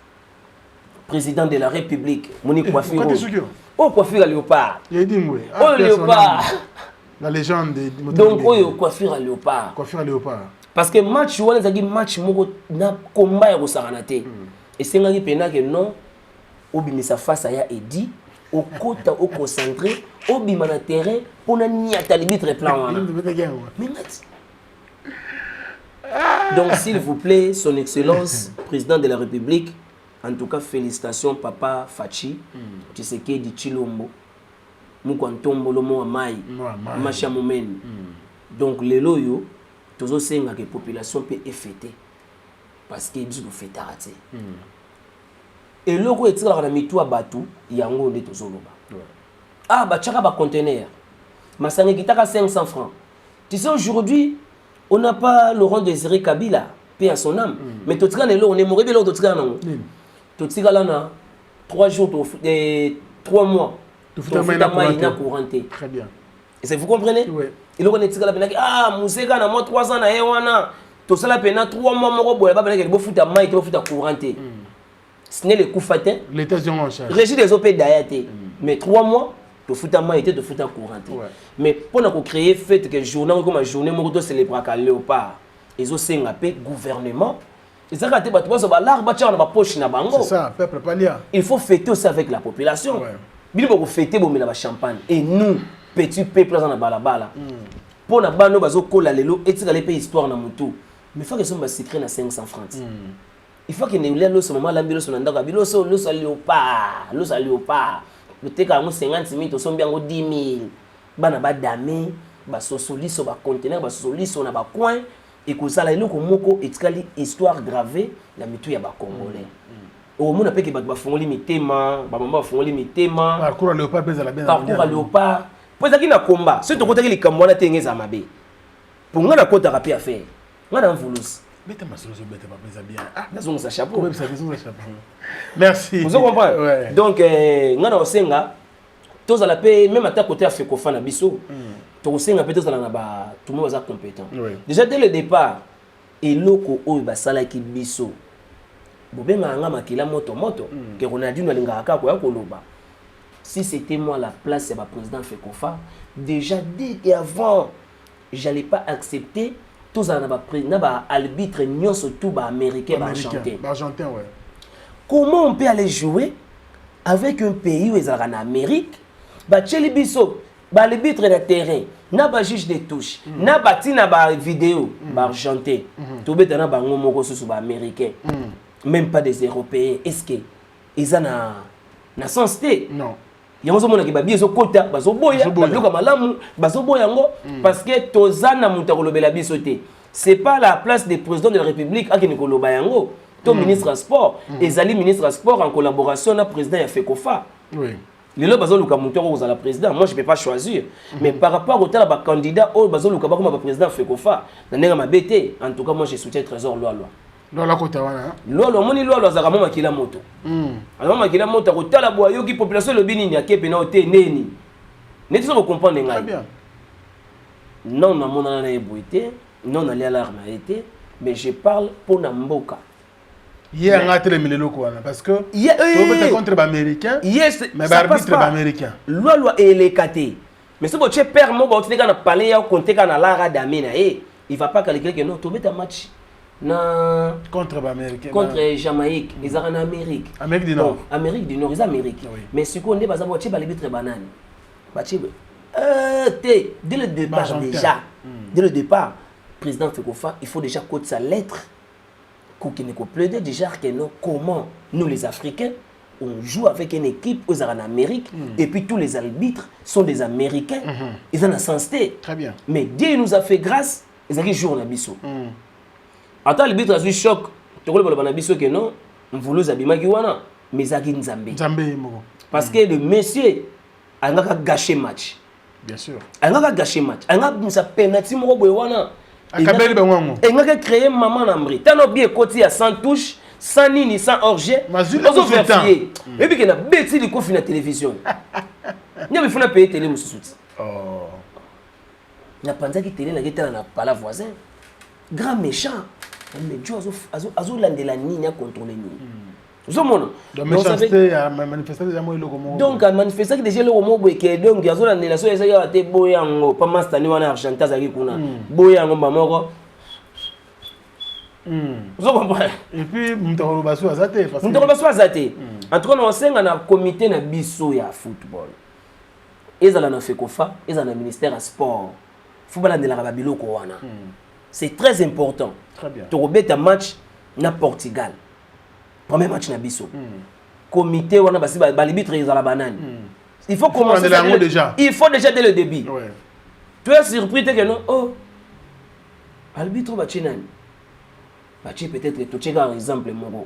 président de la République Monique Coiffure oh coiffure à léopard oh léopard la légende donc oh coiffure à léopard parce que match wana zaki match moko na combat ya kosaranate et c'est ngaki pena que non obimisa face à ya Edi au kota au concentré au bimana terrain pour na niata libitre plan wana donc s'il vous plaît son excellence président de la République en tout cas félicitations papa Fachi Tshisekedi Tshilombo Mukwantombo lomo amai macha momeni donc lelo yo tozo senga que population peut fêter parce que biso fêter raté et loko etika na mitu abatu yango nde tozoloba ah ba tchaka ba conteneur masangi kitaka 500 francs tu sais aujourd'hui on n'a pas Laurent Désiré Kabila paix à son âme mais totika lelo on est mort belo totika nango totika là na 3 jours 3 mois tofuta maïna couranté très bien et vous comprenez oui et loko netika la penaki ah museka na moi 3 ans na yewana to sala pena 3 mois moko boya ba penaki bofuta maïna bofuta couranté ce n'est le coup fatin l'état en charge régime des OP d'ayate mais 3 mois de foot à maïté de foot à couranté mais pour nous créer fait que journée comme journée mon to célébrer à léopard ils ont c'est un gouvernement ils ont raté bato ba l'arbre tcha na ba poche na bango c'est ça peuple palia il faut fêter aussi avec la population bili boko fêter bo la champagne et nous petit peuple dans la balabala pour na bano bazo kola lelo etika les pays histoire na mutu mais faut que son ba secret na 500 francs il faut que nous ayons ce moment là biloso na ndaka biloso loso léopard le teka ngo 50 000 to sombi ngo 10 000 bana ba dame ba sosoliso ba conteneur ba sosoliso na ba coin et ko sala eloko moko etikali histoire gravée la mitu ya ba congolais au monde pe ke ba fongoli mitema ba mama ba fongoli mitema parcours léopard beza la bien parcours léopard pour ça qui na combat ce to kotaki likambo na tengeza mabe pour nga na kota rapi à faire nga na mvulusi bête ma solution bête pas bien ah dans son chapeau merci vous comprenez donc ngana osenga tous à la paix même à ta côté à Fekofa na biso to osenga peut tous na ba tout le monde est compétent déjà dès le départ et loko o ba sala ki biso bobenga nga makila moto que Ronaldinho alinga ka ko ya koloba si c'était moi la place ya ba président Fekofa déjà dès avant j'allais pas accepter tous en arbitre n'y surtout américain argentin ouais comment on peut aller jouer avec un pays où ils sont en Amérique ba tcheli biso ba arbitre de terrain na ba juge de touche na ba tina ba vidéo ba argentin tout betana ba ngomoko susu ba américain même pas des européens est-ce que ils ont na sens té non yango zo mona ke babi ezo kota bazo boya bazoka malamu bazo boya ngo parce que tozana muta kolobela biso te c'est pas la place des présidents de la République à koloba yango to ministre sport ezali ministre sport en collaboration na président ya Fekofa oui lelo bazo luka muta ko za la président moi je peux pas choisir mais par rapport au tala ba candidat au bazo luka ba comme ba président Fekofa na nenga mabete en tout cas moi je soutiens Trésor loi Lola kota wana lolo moni lolo za kama makila moto alors makila moto ko tala boyo ki population le bini ni akepe na ote neni ne tu comprendre ngai bien non na mona na eboité non na l'alarme a été mais je parle pour na mboka hier on a télé loko wana parce que tu contre les américains yes mais arbitre américain lolo elekate mais si tu perd mo ba tu na parler ya compter kana lara damina il va pas calculer que non tu beta match na contre l'Amérique contre Jamaïque ils sont en Amérique du Nord Amérique du Nord ils Amérique mais ce qu'on dit baza boche ba libitre banane bache dès le départ déjà dès le départ président Fekofa il faut déjà cote sa lettre qu'on ne peut plaider déjà que non comment nous les Africains on joue avec une équipe aux en Amérique et puis tous les arbitres sont des Américains ils en a sensé très bien mais Dieu nous a fait grâce ils ont qui jour na biso attends le but a choc tu vois le biso que non on voulait zabima ki wana mais zaki nzambe parce que le monsieur a gâché match bien sûr a gâché match a musa penalty moko boy wana akabeli bango et nga créer maman nambri tano bien côté à 100 touches sans nini sans orge ozo vérifier et puis que na beti li kofi na télévision N'y a pas payer télé mususuti. Oh. Na panza ki télé na geta na pala voisin. Grand méchant. Mais Dieu azo landela nini a contrôler nous. Zo mono. Donc méchanceté a manifesté déjà moi le comment. Donc a manifesté que déjà le comment boy que donc azo landela so ezaka te boyango pas master ni wana argenta zaki kuna. Boyango ba moko. Zo comprendre. Et puis mutoro baso azate parce que mutoro baso azate. En tout cas on senga na comité na biso ya football. Ezala na Fekofa, ezala na ministère à sport. Football de la Rababiloko wana. C'est très important. Très bien. Tu rebêtes un match na Portugal. Premier match na biso. Comité wana basi balibitre ils à la banane. Il faut commencer déjà. Il faut déjà dès le début. Ouais. Tu es surpris que non oh. Arbitre bachinan. Bachi peut-être tu check un exemple mon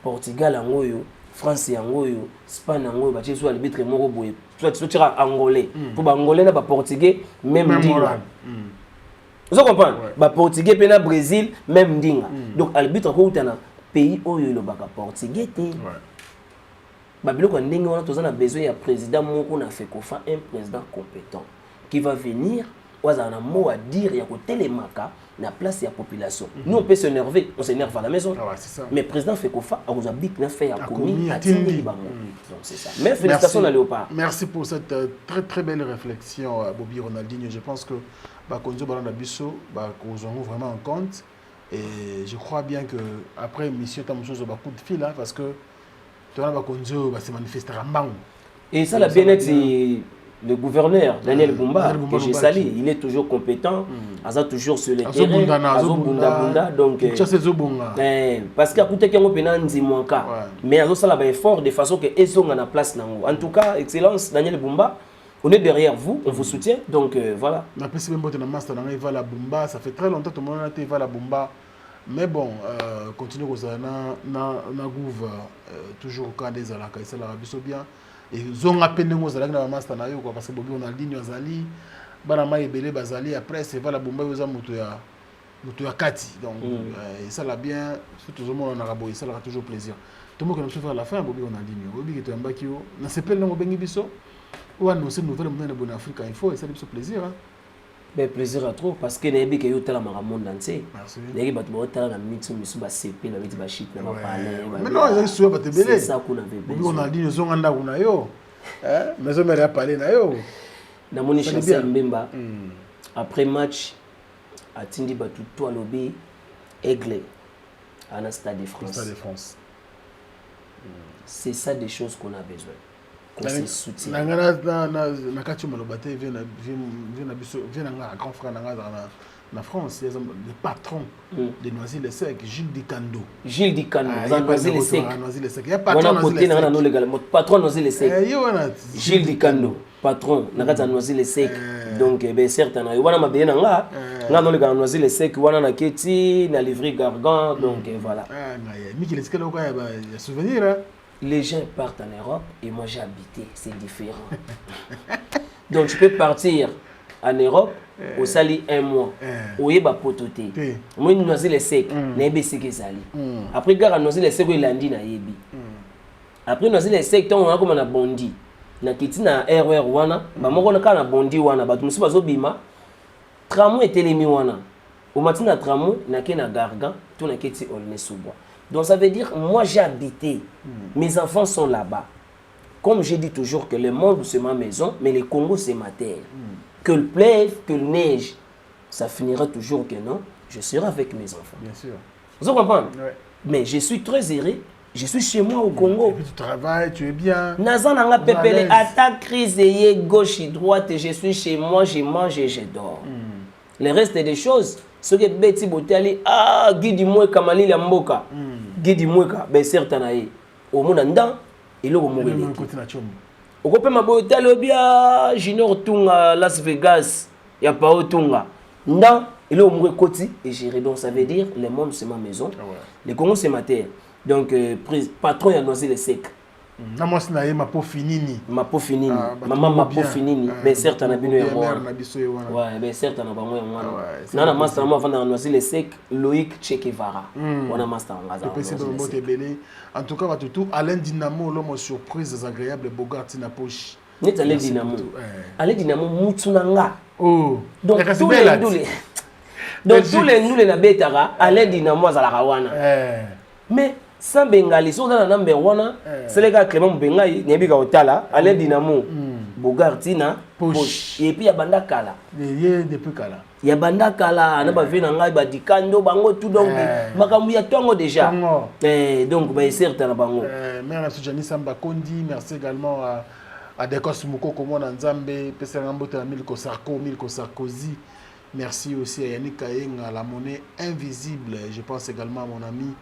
Portugal angoyo, France angoyo, Espagne angoyo bachi soit arbitre moko boye. Soit tu tira angolais. Pour angolais na ba portugais même dinga. Vous comprenez? Ba portugais pena Brésil même dinga. Donc arbitre ko utana pays oyo lo baka portugais te. Ba biloko ndenge wana tozana besoin ya président moko na Fekofa, un président compétent qui va venir oza na mot à dire ya ko télémaka na place ya population. Nous on peut s'énerver, on s'énerve à la maison. Ah ouais, c'est ça. Mais président Fekofa a vous habite na fait ya commis à Tindi bango. Donc c'est ça. Mais félicitations à Léopard. Merci pour cette très très belle réflexion Bobby Ronaldinho. Je pense que Bakonzo Balanda Bisso nous avons vraiment en compte et je crois bien que après mission t'as chose coup de fil hein, parce que toi Bakonzo va se manifester à Mbang. Et ça la bien être le gouverneur Daniel Bumba que j'ai sali, il est toujours compétent, asa toujours sur le terrain, azo bunda donc parce que à côté qu'on pena nzimwanka mais azo sala ba effort de façon que ezonga na place nango. En tout cas, excellence Daniel Bumba, on est derrière vous, on vous soutient donc voilà. Na pesi même bote na master na Eva la Bumba, ça fait très longtemps tout le monde a été Eva la Bumba. Mais bon, continue comme ça na gouv toujours quand des alaka ça la biso bien. Et zonga pene ngo zalaki na master na yo quoi parce que Bobby Ronaldinho azali bana mai belé bazali après c'est va la bomba yoza moto ya kati donc ça l'a bien surtout au monde na raboy ça l'a toujours plaisir tout le monde qui nous fait à la fin Bobby Ronaldinho Bobby qui tambaki yo na s'appelle na bengi biso ou annoncer nouvelle monde na bonne Afrique il faut et ça lui fait plaisir hein. Ben plaisir à trop parce que n'ebi que yo tala ma monde entier. Merci. N'ebi bat bo tala na mitsu misu ba CP na biti ba shit na ba parler. Mais non, ils sont pas belé. C'est ça qu'on avait besoin. On a dit ils sont anda kuna yo. Hein? Mais on m'a parlé na yo. Na moni Chancel Mbemba. Après match atindi batu to lobby Aigle à la Stade de France. Stade de France. C'est ça des choses qu'on a besoin. Qu'on se soutient. Na kati malobate vient un grand frère na France, le patron de Noisy-le-Sec, Gilles Dicando. Gilles Dicando, Noisy-le-Sec. Il y a patron Noisy-le-Sec. Patron Noisy-le-Sec. Gilles Dicando, patron na Noisy-le-Sec. Donc ben certes na wana mabeye na nga no le gars Noisy-le-Sec wana na keti na livrer gargan donc voilà. Miki les kelo ka ya souvenir. Les gens partent en Europe et moi j'ai habité, c'est différent. Donc tu peux partir en Europe au sali un mois. Au yeba pototé. Moi Noisy-le-Sec, na yebe seke sali. Après gars Noisy-le-Sec il landi na yebi. Après Noisy-le-Sec ton on a comme na bondi. Na kiti na RR wana, ba moko na ka na bondi wana, ba tumusi bazo bima. Tramway etelemi wana. Au matin na tramway na ke na gargan, to na kiti olne soubois. Donc ça veut dire, moi j'ai habité, mes enfants sont là-bas. Comme je dis toujours que le monde c'est ma maison, mais le Congo c'est ma terre. Que le pleuve, que le neige, ça finira toujours que non, je serai avec mes enfants. Bien sûr. Vous comprenez? Ouais. Mais je suis très heureux, je suis chez moi au Congo. Et puis tu travailles, tu es bien. Nazan nanga pepele, attaque, crise, gauche et droite, je suis chez moi, je mange et je dors. Le reste des choses, ce que Betty Botali, Guidi Mweka Malili Mboka, Guidi Mweka, ben certains au monde en il est au monde. Au côté ma Botali, bien Junior Tunga, Las Vegas, il n'y a pas au Tunga. Non, il est au monde côté et géré. Donc ça veut dire, le monde c'est ma maison, le Congo c'est ma terre. Donc patron il a Noisy-le-Sec. Moi c'est ma peau finini. Ma peau finini. Maman ma peau finini. Mais certes on a bien eu moi. Ouais, mais certes on a pas moi. Non non master moi avant Noisy-le-Sec, Loïc Che Guevara. On a master en Gaza. En tout cas tout Alain Dinamo l'homme surprise agréable Bogart na poche. Net allez Dynamo. Allez Dynamo Mutsunanga. Oh. Donc tous les nous les nabetara allez Dynamo à la Rawana. Mais sans Bengali, sur dans number 1, c'est les gars Clément Bengai, Nyebiga Otala, allez Dynamo. Bogartina, Poche. Et puis il y a Bandakala. Depuis Kala. Il y a Bandakala, on a vu Nanga, Badikando, Bango, tout donc. Makamouya Tongo déjà. Donc, certain Bango. Merci Jani Samba Kondi, merci également à Dekos Mouko, Komo Nzambe, Pesserambote, Milko Sarkozy. Merci aussi à Yannick Kaeng, à la monnaie invisible. Je pense également à mon ami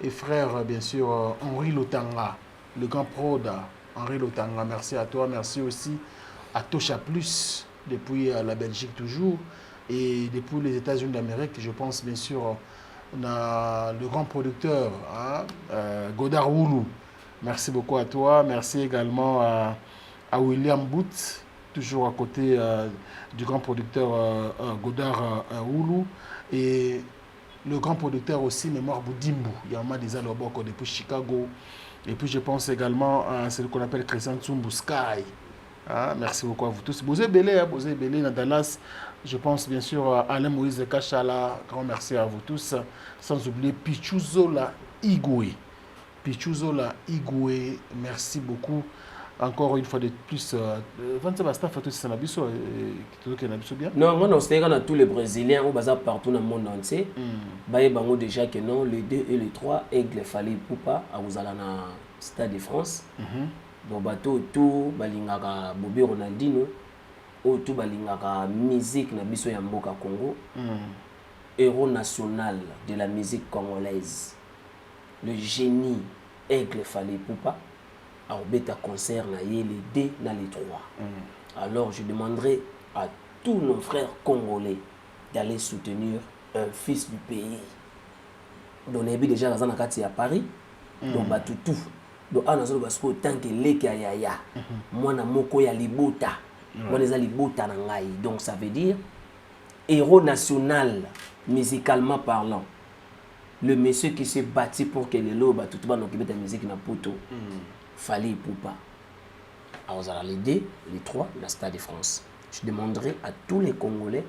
et frère, bien sûr, Henri Lotanga, le grand Proda. Henri Lotanga, merci à toi. Merci aussi à Tosha Plus, depuis la Belgique toujours. Et depuis les États-Unis d'Amérique, je pense bien sûr, on a le grand producteur, Godard Woulou. Merci beaucoup à toi. Merci également à William Booth, toujours à côté du grand producteur Godard Woulou. Et le grand producteur aussi, Mémoire Boudimbu, Yama des Aloboko depuis Chicago. Et puis je pense également à ce qu'on appelle Christian Tsumbu Sky. Merci beaucoup à vous tous. Bosé Belé, dans Dallas. Je pense bien sûr à Alain Moïse Kachala. Grand merci à vous tous. Sans oublier Pichuzola Igwe. Pichuzola Igwe, merci beaucoup. Encore une fois de plus, non, moi, non, c'est tous les Brésiliens au bazar partout dans le monde entier. Bango déjà que non, le 2 et le 3, Aigle Fallait Poupa, à vous allez dans Stade de France. Donc, bateau, tout, balingaka Bobby Ronaldinho, ou tout, balingaka musique na biso ya mboka Congo. Héros national de la musique congolaise. Le génie Aigle Fallait Poupa. Alors, bêta concert les 2 dans les 3. Alors, je demanderai à tous nos frères congolais d'aller soutenir un fils du pays. Donc, on a déjà la à Paris. Donc, tout. Donc, on a tant que les Kayaya. Moi, na moko ya libota. Moi, les libota nangai. Donc, ça veut dire héros national, musicalement parlant. Le monsieur qui s'est bâti pour que les lots, tout le monde qui la musique na poto. Fallait Poupa. Alors, les 2, les 3, la Stade de France. Je demanderai à tous les Congolais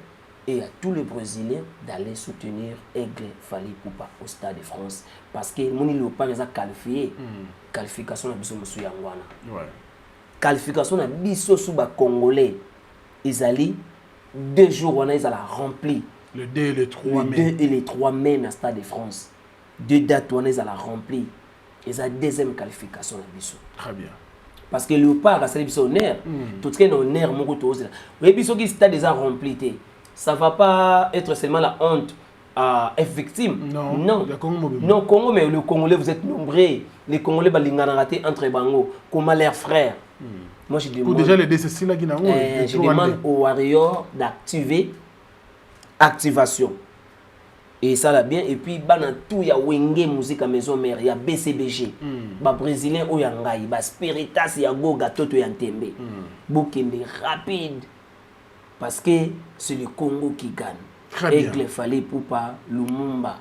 et à tous les Brésiliens d'aller soutenir Aigle Fallait Poupa au Stade de France. Parce que mon île pas les a qualifiés. Qualification na biso musu yangwana. Qualification na biso suba Congolais. Ils allaient 2 jours on a ils allaient remplir. Le 2 et le 3 mai. Le 2 et le 3 mai na Stade de France. 2 dates on ils allaient remplir. Et la deuxième qualification de Bissau. Très bien. Parce que le pas c'est le honneur. Tout ce qui est honneur, mon côté aussi. Mais Bissau qui est déjà rempli, ça ne va pas être seulement la honte à être victime. Non. Non, Congo, mais le Congolais, vous êtes nombreux. Les Congolais, ils ont raté entre Bango. Comment leurs frères. Moi, je demande. Pour déjà les DCC là qui n'ont pas. Je demande aux Warriors d'activer activation. Et ça l'a bien. Et puis, il y a Wenge Musique à Maison Mère, il y a BCBG, les Brésiliens, il y a Ngai, les Spiritas, il y a Goga, Toto, il y a Ntembe. Bokembe rapide. Parce que c'est le Congo qui gagne. Aigle Fallait Poupa, Lumumba,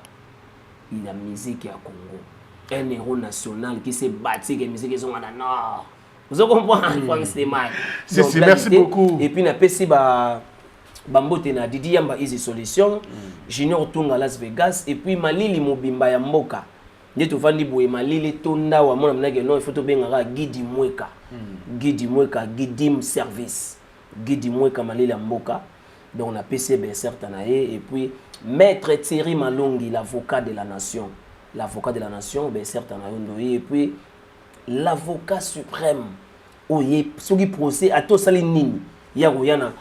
il y a la musique à Congo. Un héros national qui s'est bâti, qui a musique qui est dans le nord. Vous comprenez? C'est merci beaucoup. Et puis, il y a PC. Bambote na Didi Yamba Easy Solution, Junior Tunga Las Vegas, et puis Malili Mobimba ya Mboka. Nyeto vandi boye Malili Tonda wa mona mnage no ifoto bengaka Gidi Mweka. Gidi Mweka, Gidim Service. Gidi Mweka Malili ya Mboka. Donc on a PCB certains et puis Maître Thierry Malongi, l'avocat de la nation. L'avocat de la nation, ben certains et puis l'avocat suprême. Oye, ce qui procède à tout salinini. Yana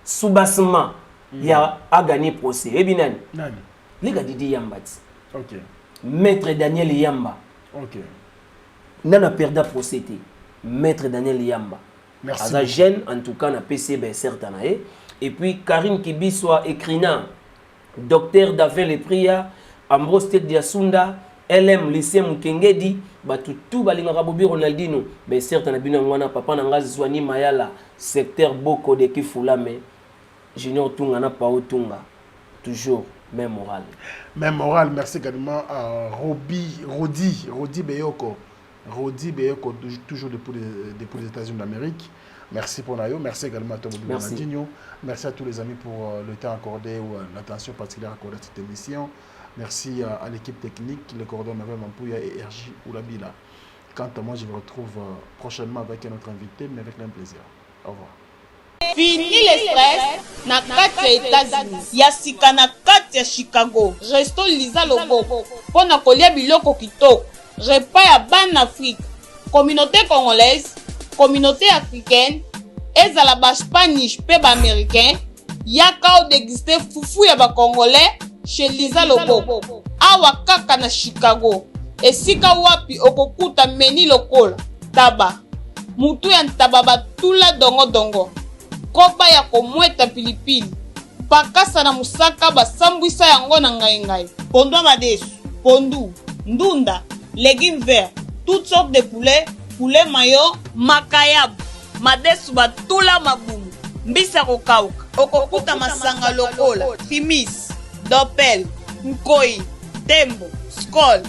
Soubassement, il y a gagné procès. Et bien, les gars Didi Yamba. Maître Daniel Yamba. Nana perdu procès. Maître Daniel Yamba. Merci. À jeune, en tout cas, na PCB certain. Et puis, Karine Kibiswa écrina, docteur Davel Epria, Ambrose Ted Diasunda, LM lycée Mukengedi, tout balinga Bobby Ronaldinho, mais certain na papa nangazi Zwani Mayala, secteur Boko de Kifulame. Junior Tunga na Pao Tunga, toujours même moral. Même moral, merci également à Rodi Beyoko. Rodi Beyeko, toujours depuis les États-Unis d'Amérique. Merci pour Nayo. Merci également à toi, Bobi Ronaldinho. Merci à tous les amis pour le temps accordé ou l'attention particulière accordée à cette émission. Merci à l'équipe technique, le cordon Mavel Mampouya et RJ Oulabila. Quant à moi, je vous retrouve prochainement avec un autre invité, mais avec un plaisir. Au revoir. Fini les stress na kati ya États-Unis ya sika na kati ya Chicago. Resto Liza Loboko pona kolia biloko kitoko. Repas ya bana Afrique, communauté congolaise, communauté africaine, ezala ba Spanish pe ba américain. Yaka o déguster fufu ya ba congolais chez Liza Loboko. Awa kaka na Chicago. Esika wapi okokuta meni lokola taba. Mutu ya ntaba batula dongo dongo. Kopa ya komweta pilipili. Pakasa na musaka basambwisa yango na ngai. Pondwa madesu, pondu, ndunda, légumes verts, toutes sortes de poulet mayo, makayab, madesu batula mabumu, mbisa kokauka. Okokuta masanga lokola, fimis, dopel, nkoi, tembo, skol,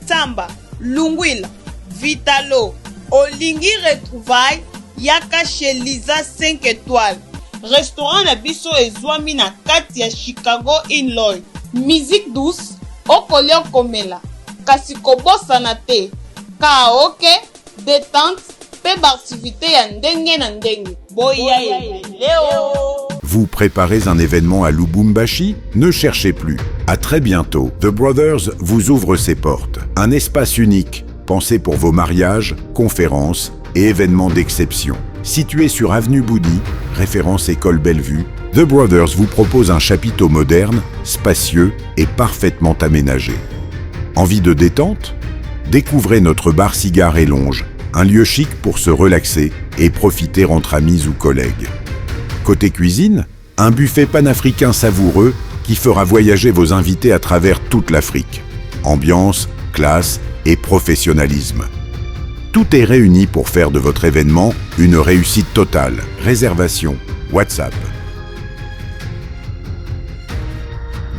tamba, lungwila, vitalo. Olingi retrouvaille yaka chez Liza 5 étoiles. Restaurant na biso ezwami na kati ya Chicago Illinois. Musique douce, okolia komela. Kasi kobosana te. Karaoke, détente, pe activité ya ndenge na ndenge. Boya Leo. Vous préparez un événement à Lubumbashi? Ne cherchez plus. À très bientôt. The Brothers vous ouvre ses portes. Un espace unique, pensé pour vos mariages, conférences et événements d'exception. Situé sur Avenue Boudy, référence École Bellevue, The Brothers vous propose un chapiteau moderne, spacieux et parfaitement aménagé. Envie de détente? Découvrez notre bar cigare et longe, un lieu chic pour se relaxer et profiter entre amis ou collègues. Côté cuisine, un buffet panafricain savoureux qui fera voyager vos invités à travers toute l'Afrique. Ambiance, classe et professionnalisme. Tout est réuni pour faire de votre événement une réussite totale. Réservation, WhatsApp.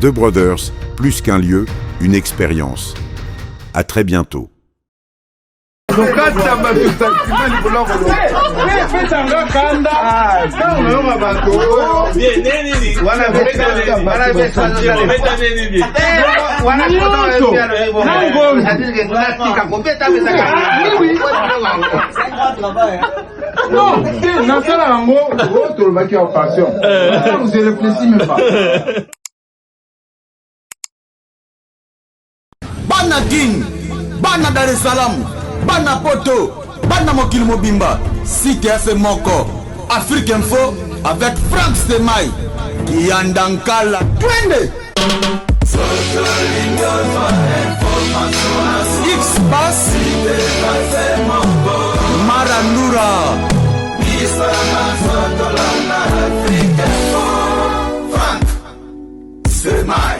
The Brothers, plus qu'un lieu, une expérience. À très bientôt. Bana King, Bana Dar es Salaam, Bana Poto, Bana Mokil Mobimba, Site FM Moko, Afrique Info avec Frank Semaï, Yandankala, Twende. X-Bass, Marandura, Frank Semaï.